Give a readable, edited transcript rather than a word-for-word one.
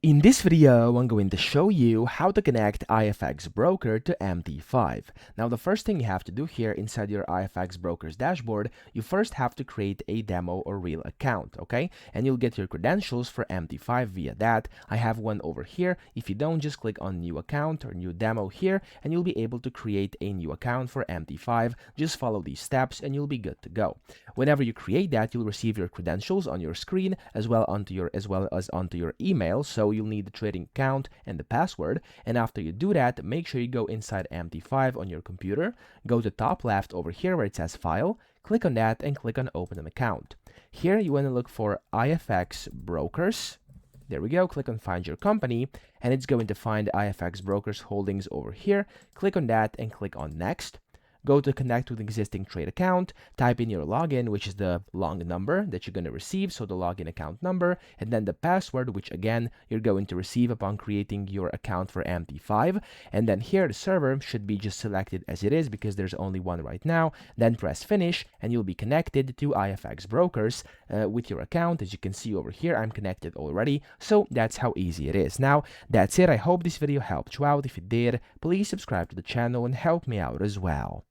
In this video, I'm going to show you how to connect IFX Broker to MT5. Now, the first thing you have to do here inside your IFX Broker's dashboard, you first have to create a demo or real account, okay? And you'll get your credentials for MT5 via that. I have one over here. If you don't, just click on New Account or New Demo here, and you'll be able to create a new account for MT5. Just follow these steps, and you'll be good to go. Whenever you create that, you'll receive your credentials on your screen as well as onto your email. So you'll need the trading account and the password. And after you do that, make sure you go inside MT5 on your computer, go to top left over here where it says File, click on that and click on Open an Account. Here you want to look for IFX Brokers. There we go. Click on Find Your Company, and it's going to find IFX Brokers Holdings over here. Click on that and click on Next. Go to connect with existing trade account, type in your login, which is the long number that you're going to receive, so the login account number, and then the password, which again, you're going to receive upon creating your account for MT5. And then here, the server should be just selected as it is because there's only one right now. Then press Finish, and you'll be connected to IFX Brokers with your account. As you can see over here, I'm connected already, so that's how easy it is. Now, that's it. I hope this video helped you out. If it did, please subscribe to the channel and help me out as well.